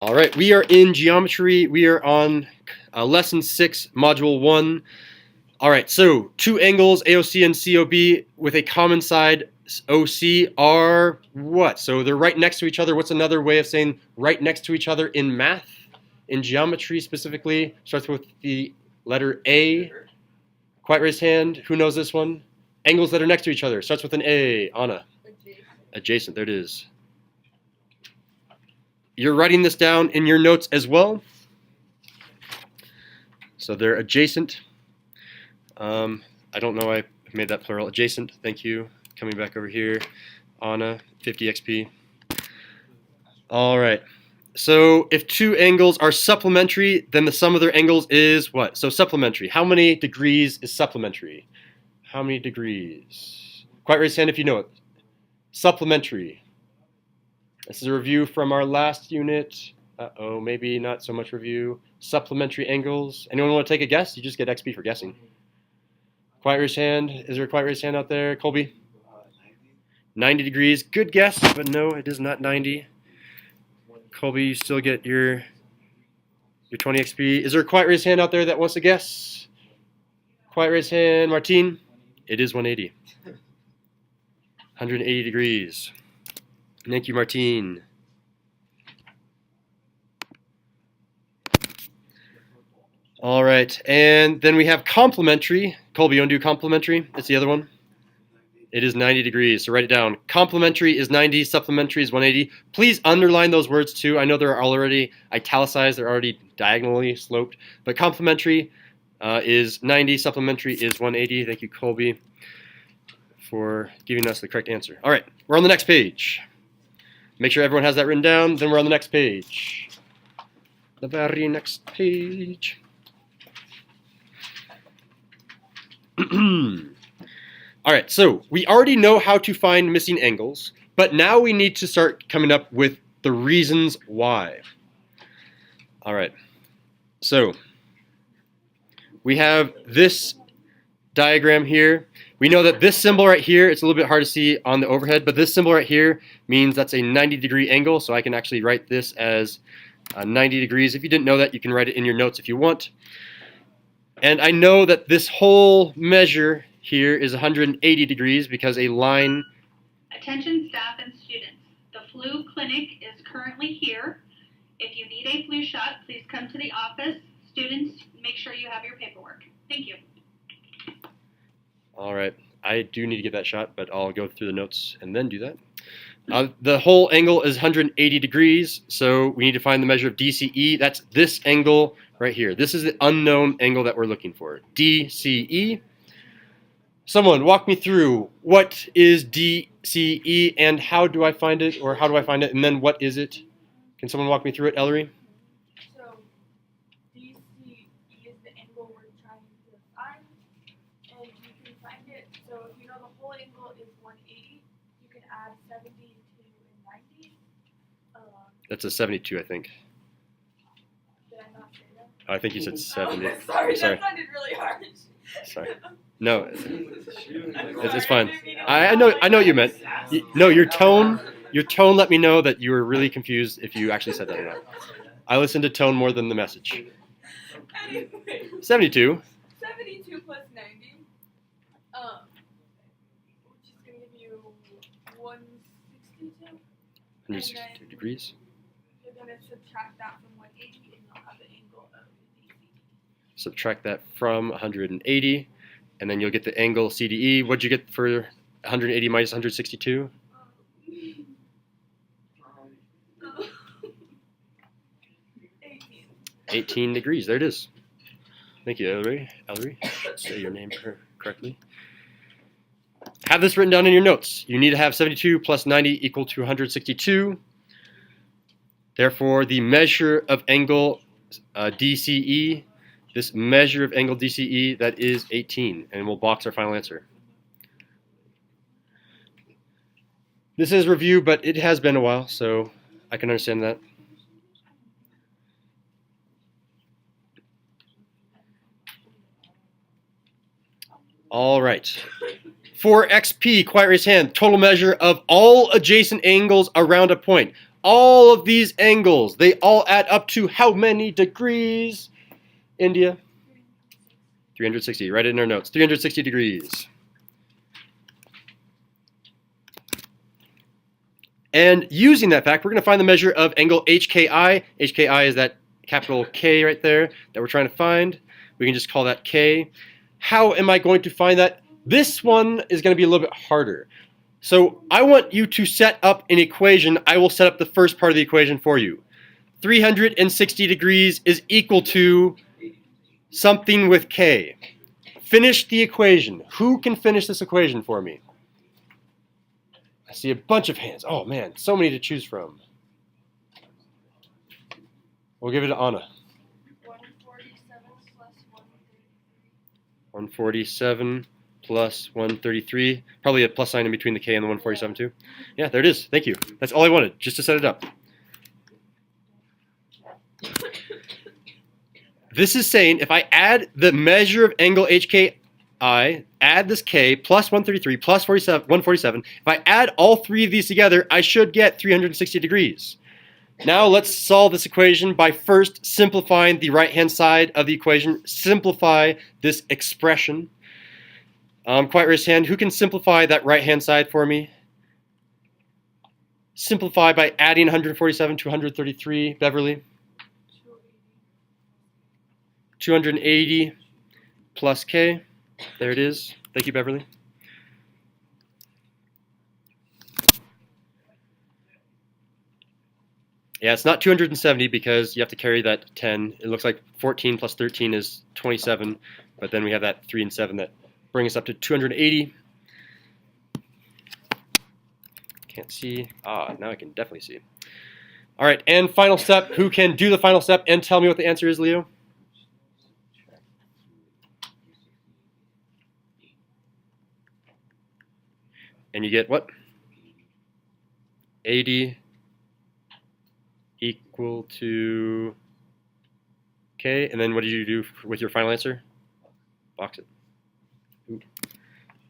All right, we are in geometry. We are on lesson 6, module 1. All right, so two angles, AOC and COB, with a common side, OC, are what? So they're right next to each other. What's another way of saying right next to each other in math? In geometry specifically, starts with the letter A. Quiet raised hand. Who knows this one? Angles that are next to each other. Starts with an A. Anna. Adjacent. There it is. You're writing this down in your notes as well. So they're adjacent. I don't know why I made that plural. Adjacent. Thank you. Coming back over here. Anna, 50 XP. All right. So if two angles are supplementary, then the sum of their angles is what? So supplementary. How many degrees is supplementary? How many degrees? Quiet raise hand if you know it. Supplementary. This is a review from our last unit. Uh-oh, maybe not so much review. Supplementary angles. Anyone want to take a guess? You just get XP for guessing. Quiet raise hand. Is there a quiet raise hand out there? Colby? 90 degrees. Good guess, but no, it is not 90. Colby, you still get your 20 XP. Is there a quiet raise hand out there that wants to guess? Quiet raise hand. Martine? It is 180. 180 degrees. Thank you, Martine. All right, and then we have complementary. Colby, you want to do complementary? That's the other one. It is 90 degrees, so write it down. Complementary is 90, supplementary is 180. Please underline those words too. I know they're already italicized, they're already diagonally sloped, but complementary is 90, supplementary is 180. Thank you, Colby, for giving us the correct answer. All right, we're on the next page. Make sure everyone has that written down, then we're on the next page. The very next page. All right, so we already know how to find missing angles, but now we need to start coming up with the reasons why. All right, so we have this diagram here. We know that this symbol right here, it's a little bit hard to see on the overhead, but this symbol right here means that's a 90-degree angle, so I can actually write this as 90 degrees. If you didn't know that, you can write it in your notes if you want. And I know that this whole measure here is 180 degrees because a line... Attention staff and students. The flu clinic is currently here. If you need a flu shot, please come to the office. Students, make sure you have your paperwork. Thank you. All right. I do need to get that shot, but I'll go through the notes and then do that. The whole angle is 180 degrees, so we need to find the measure of DCE. That's this angle right here. This is the unknown angle that we're looking for. DCE. Someone walk me through what is DCE and how do I find it, or how do I find it, and then what is it? Can someone walk me through it, Ellery? So DCE is the angle we're trying to find, and you can find it. So if you know the whole angle is 180, you can add 72 and 90. That's a 72, I think. Did I not say that? I think you said 70. Oh, sorry, that sounded really harsh. Sorry. No, it's fine. I know what you meant. No, your tone let me know that you were really confused if you actually said that or not. I listened to tone more than the message. Anyway. 72. 72 plus 90. Which is going to give you 162. 162 degrees. You're going to subtract that from 180 and you'll have the angle of DCE. Subtract that from 180. And then you'll get the angle CDE. What'd you get for 180 minus 162? 18 degrees. There it is. Thank you, Ellery. Say your name correctly. Have this written down in your notes. You need to have 72 plus 90 equal to 162. Therefore, the measure of angle DCE, this measure of angle DCE, that is 18, and we'll box our final answer. This is review, but it has been a while, so I can understand that. All right. For XP, quiet raise hand, total measure of all adjacent angles around a point. all of these angles, they all add up to how many degrees? India? 360. Write it in our notes. 360 degrees. And using that fact, we're going to find the measure of angle HKI. HKI is that capital K right there that we're trying to find. We can just call that K. How am I going to find that? This one is going to be a little bit harder. So I want you to set up an equation. I will set up the first part of the equation for you. 360 degrees is equal to something with K. Finish the equation. Who can finish this equation for me? I see a bunch of hands. Oh man, so many to choose from. We'll give it to Anna. 147 plus 133. Probably a plus sign in between the K and the 147 too. Yeah, there it is. Thank you. That's all I wanted, just to set it up. This is saying if I add the measure of angle HKI, add this K plus 133 plus 147, if I add all three of these together, I should get 360 degrees. Now let's solve this equation by first simplifying the right-hand side of the equation. Simplify this expression. Quiet raised hand. Who can simplify that right-hand side for me? Simplify by adding 147 to 133. Beverly? 280 plus K. There it is. Thank you, Beverly. Yeah, it's not 270 because you have to carry that 10. It looks like 14 plus 13 is 27, but then we have that 3 and 7 that bring us up to 280. Can't see. Ah, now I can definitely see. All right, and final step. Who can do the final step and tell me what the answer is, Leo? And you get what? 80 equal to K. And then what did you do with your final answer? Box it. Ooh,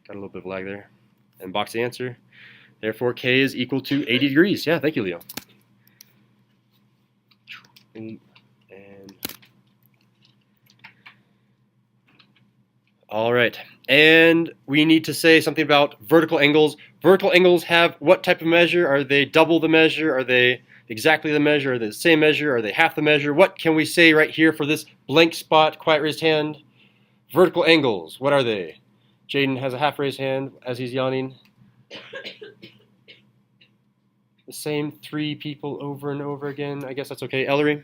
got a little bit of lag there. And box the answer. Therefore, K is equal to 80 degrees. Yeah, thank you, Leo. And all right. And we need to say something about vertical angles. Vertical angles have what type of measure? Are they double the measure? Are they exactly the measure? Are they the same measure? Are they half the measure? What can we say right here for this blank spot? Quiet raised hand. Vertical angles. What are they? Jaden has a half raised hand as he's yawning. The same three people over and over again. I guess that's okay. Ellery?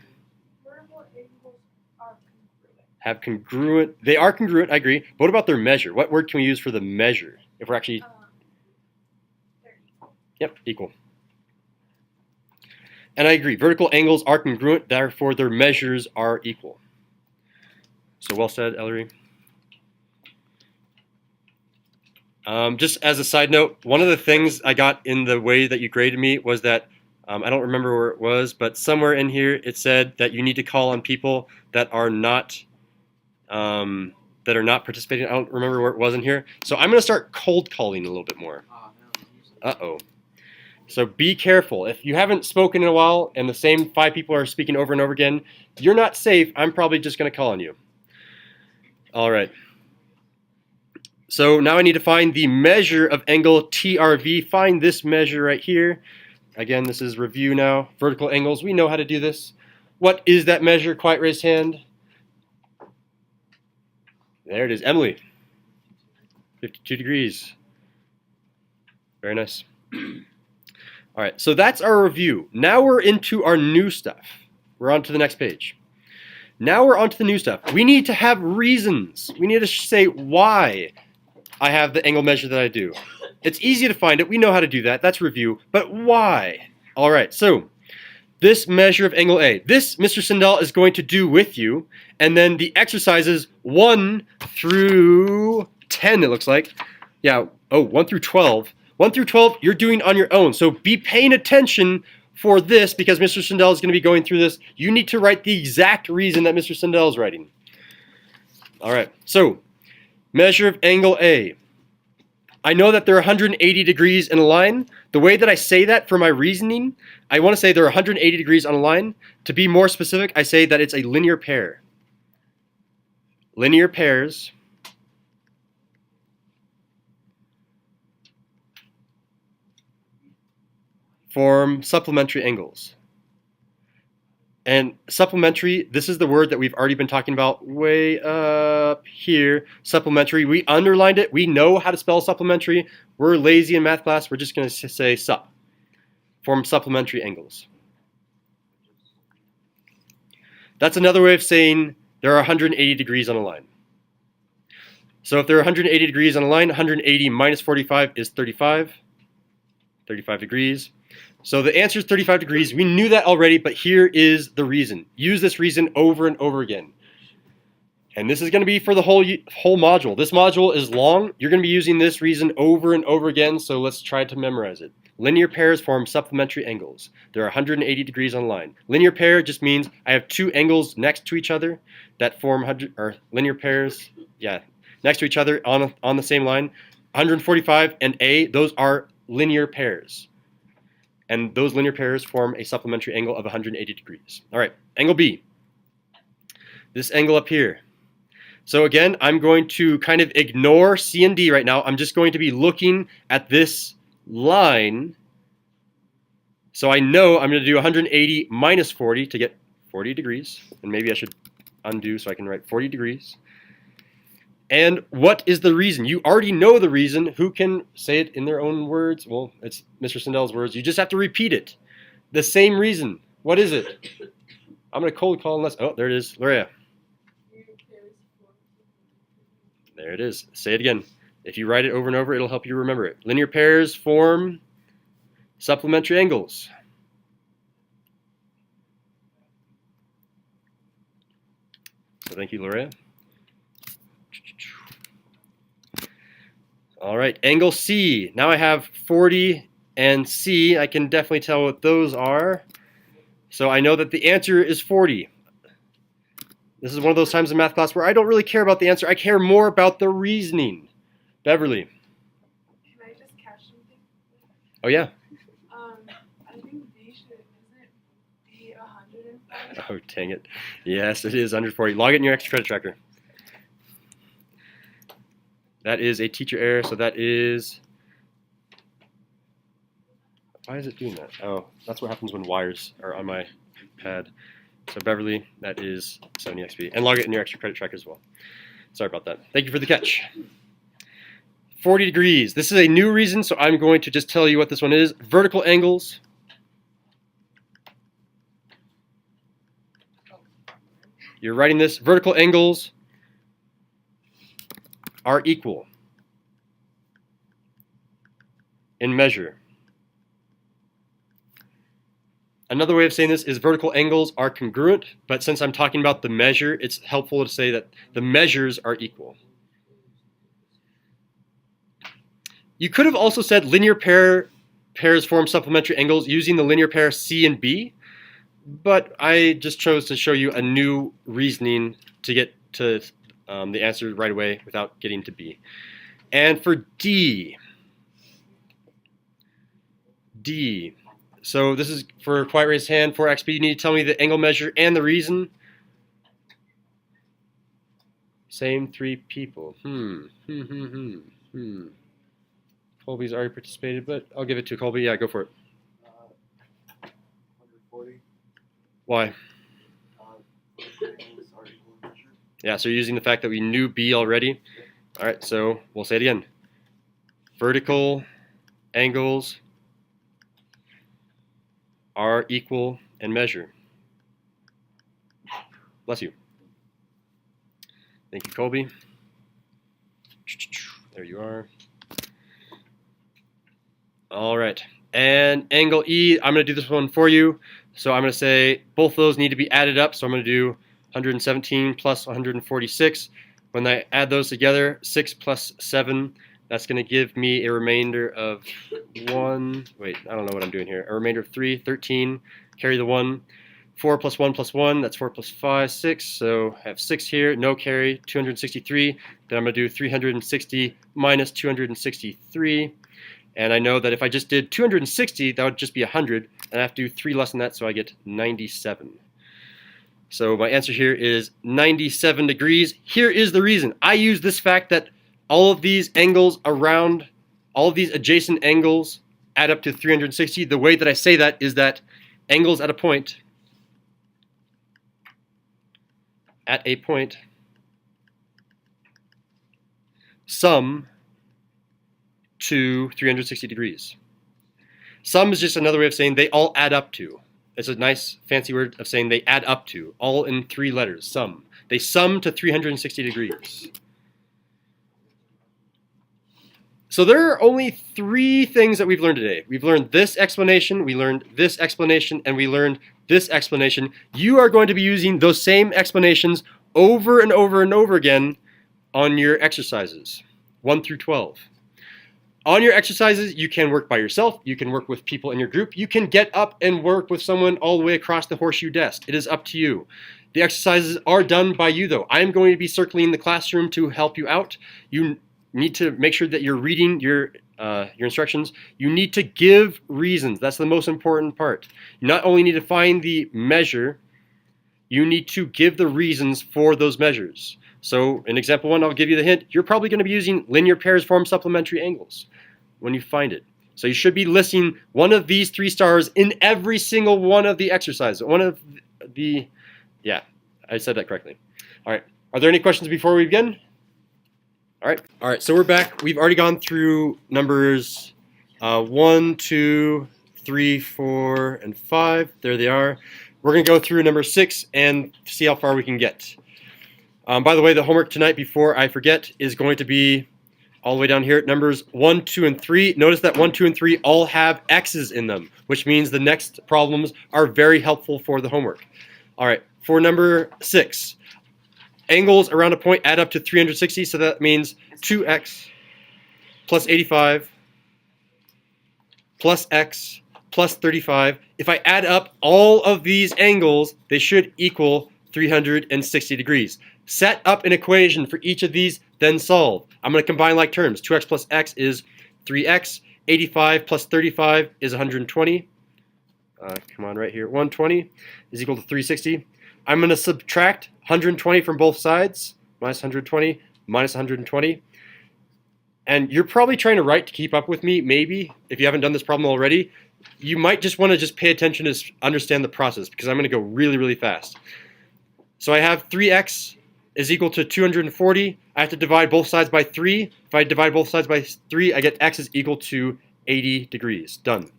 Vertical angles are congruent. Have congruent. They are congruent, I agree. But what about their measure? What word can we use for the measure? If we're actually... 30. Yep, equal. And I agree. Vertical angles are congruent, therefore their measures are equal. So well said, Ellery. Just as a side note, one of the things I got in the way that you graded me was that, I don't remember where it was, but somewhere in here it said that you need to call on people that are not participating. I don't remember where it was in here. So I'm going to start cold calling a little bit more. Uh-oh. So be careful. If you haven't spoken in a while and the same 5 people are speaking over and over again, you're not safe. I'm probably just going to call on you. All right. So now I need to find the measure of angle TRV. Find this measure right here. Again, this is review now. Vertical angles. We know how to do this. What is that measure? Quiet raised hand. There it is. Emily. 52 degrees. Very nice. All right, so that's our review. Now we're into our new stuff. We're on to the next page. Now we're on to the new stuff. We need to have reasons. We need to say why I have the angle measure that I do. It's easy to find it. We know how to do that. That's review. But why? All right, so this measure of angle A. This Mr. Sindel is going to do with you. And then the exercises 1 through 10, it looks like. Yeah, 1 through 12. 1 through 12, you're doing on your own. So be paying attention for this because Mr. Sindel is going to be going through this. You need to write the exact reason that Mr. Sindel is writing. All right, so measure of angle A. I know that they're 180 degrees in a line. The way that I say that for my reasoning, I want to say they're 180 degrees on a line. To be more specific, I say that it's a linear pair. Linear pairs form supplementary angles. And supplementary, this is the word that we've already been talking about way up here. Supplementary, we underlined it. We know how to spell supplementary. We're lazy in math class. We're just going to say sup. Form supplementary angles. That's another way of saying there are 180 degrees on a line. So if there are 180 degrees on a line, 180 minus 45 is 35. 35 degrees. So the answer is 35 degrees. We knew that already, but here is the reason. Use this reason over and over again. And this is going to be for the whole module. This module is long. You're going to be using this reason over and over again, so let's try to memorize it. Linear pairs form supplementary angles. They're 180 degrees on a line. Linear pair just means I have two angles next to each other that form linear pairs, next to each other on the same line. 145 and A, those are linear pairs. And those linear pairs form a supplementary angle of 180 degrees. All right, angle B. This angle up here. So again, I'm going to kind of ignore C and D right now. I'm just going to be looking at this line. So I know I'm going to do 180 minus 40 to get 40 degrees. And maybe I should undo so I can write 40 degrees. And what is the reason? You already know the reason. Who can say it in their own words? Well, it's Mr. Sindell's words. You just have to repeat it. The same reason. What is it? I'm going to cold call unless... Oh, there it is. Lorea. There it is. Say it again. If you write it over and over, it'll help you remember it. Linear pairs form supplementary angles. So thank you, Lorea. All right, angle C. Now I have 40 and C. I can definitely tell what those are. So I know that the answer is 40. This is one of those times in math class where I don't really care about the answer. I care more about the reasoning. Beverly. Can I just catch something? Oh, yeah. I think B isn't B 140? Oh, dang it. Yes, it is 140. Log it in your extra credit tracker. That is a teacher error, so that is... Why is it doing that? Oh, that's what happens when wires are on my pad. So Beverly, that is 70xp. And log it in your extra credit tracker as well. Sorry about that. Thank you for the catch. 40 degrees. This is a new reason, so I'm going to just tell you what this one is. Vertical angles. You're writing this. Vertical angles are equal in measure. Another way of saying this is vertical angles are congruent, but since I'm talking about the measure, it's helpful to say that the measures are equal. You could have also said linear pairs form supplementary angles using the linear pair C and B, but I just chose to show you a new reasoning to get to the answer right away without getting to B. And for D, so this is for quiet raised hand, 4xp. You need to tell me the angle measure and the reason. Same three people. Colby's already participated, but I'll give it to Colby. Yeah, go for it. 140. Why? Yeah, so you're using the fact that we knew B already. All right, so we'll say it again. Vertical angles are equal in measure. Bless you. Thank you, Colby. There you are. All right, and angle E, I'm going to do this one for you. So I'm going to say both those need to be added up. So I'm going to do 117 plus 146. When I add those together, 6 plus 7, that's going to give me a remainder of 1. Wait, I don't know what I'm doing here. A remainder of 3, 13. Carry the 1. 4 plus 1 plus 1, that's 4 plus 5, 6. So I have 6 here, no carry, 263. Then I'm going to do 360 minus 263. And I know that if I just did 260, that would just be 100. And I have to do 3 less than that, so I get 97. So my answer here is 97 degrees. Here is the reason. I use this fact that all of these angles around, all of these adjacent angles add up to 360. The way that I say that is that angles at a point sum to 360 degrees. Sum is just another way of saying they all add up to. It's a nice fancy word of saying they add up to, all in 3 letters, sum. They sum to 360 degrees. So there are only 3 things that we've learned today. We've learned this explanation, we learned this explanation, and we learned this explanation. You are going to be using those same explanations over and over and over again on your exercises, 1 through 12. On your exercises, you can work by yourself, you can work with people in your group, you can get up and work with someone all the way across the horseshoe desk. It is up to you. The exercises are done by you though. I'm going to be circling the classroom to help you out. You need to make sure that you're reading your instructions. You need to give reasons. That's the most important part. You not only need to find the measure, you need to give the reasons for those measures. So in example 1, I'll give you the hint. You're probably going to be using linear pairs form supplementary angles when you find it. So you should be listing one of these 3 stars in every single one of the exercises. Yeah, I said that correctly. All right, are there any questions before we begin? All right, so we're back. We've already gone through numbers 1, 2, 3, 4, and 5. There they are. We're going to go through number 6 and see how far we can get. By the way, the homework tonight, before I forget, is going to be all the way down here, numbers 1, 2, and 3. Notice that 1, 2, and 3 all have X's in them, which means the next problems are very helpful for the homework. All right, for number 6, angles around a point add up to 360, so that means 2x plus 85 plus x plus 35. If I add up all of these angles, they should equal 360 degrees. Set up an equation for each of these, then solve. I'm going to combine like terms. 2x plus x is 3x. 85 plus 35 is 120. Come on, right here. 120 is equal to 360. I'm going to subtract 120 from both sides. Minus 120, minus 120. And you're probably trying to write to keep up with me, maybe, if you haven't done this problem already. You might just want to just pay attention to understand the process, because I'm going to go really, really fast. So I have 3x is equal to 240. I have to divide both sides by 3. If I divide both sides by 3, I get x is equal to 80 degrees. Done.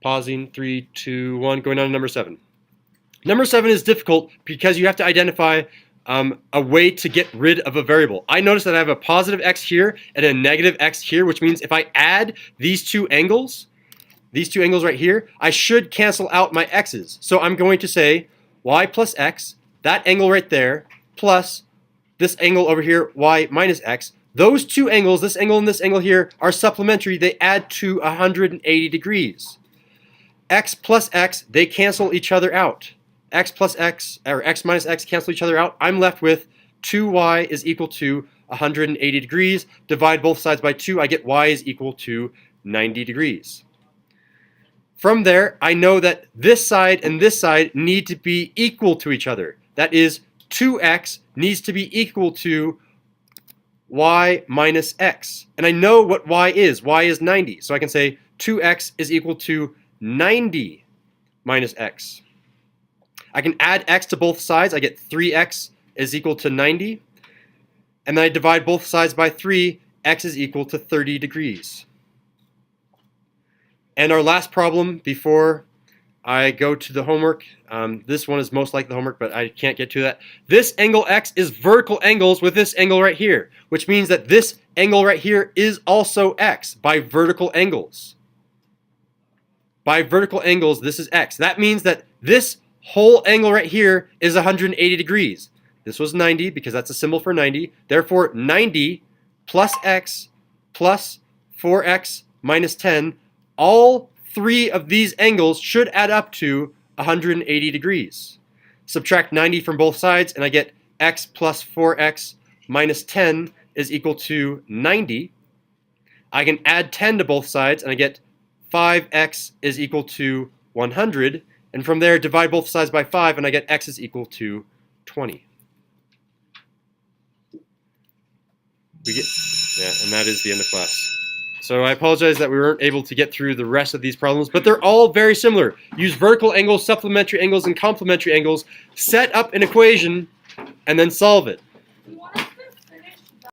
Pausing, 3, 2, 1, going on to number 7. Number 7 is difficult because you have to identify a way to get rid of a variable. I notice that I have a positive x here and a negative x here, which means if I add these two angles right here, I should cancel out my x's. So I'm going to say y plus x, that angle right there, plus this angle over here, y minus x. Those two angles, this angle and this angle here, are supplementary. They add to 180 degrees. X plus x, they cancel each other out. X plus x, or x minus x cancel each other out. I'm left with 2y is equal to 180 degrees. Divide both sides by 2, I get y is equal to 90 degrees. From there, I know that this side and this side need to be equal to each other. That is, 2x needs to be equal to y minus x. And I know what y is. Y is 90. So I can say 2x is equal to 90 minus x. I can add x to both sides. I get 3x is equal to 90. And then I divide both sides by 3. X is equal to 30 degrees. And our last problem before I go to the homework, this one is most like the homework, but I can't get to that. This angle x is vertical angles with this angle right here, which means that this angle right here is also x by vertical angles. By vertical angles, this is x. That means that this whole angle right here is 180 degrees. This was 90 because that's a symbol for 90. Therefore, 90 plus x plus 4x minus 10, all three of these angles should add up to 180 degrees. Subtract 90 from both sides, and I get x plus 4x minus 10 is equal to 90. I can add 10 to both sides, and I get 5x is equal to 100. And from there, divide both sides by 5, and I get x is equal to 20. And that is the end of class. So I apologize that we weren't able to get through the rest of these problems, but they're all very similar. Use vertical angles, supplementary angles, and complementary angles, set up an equation, and then solve it.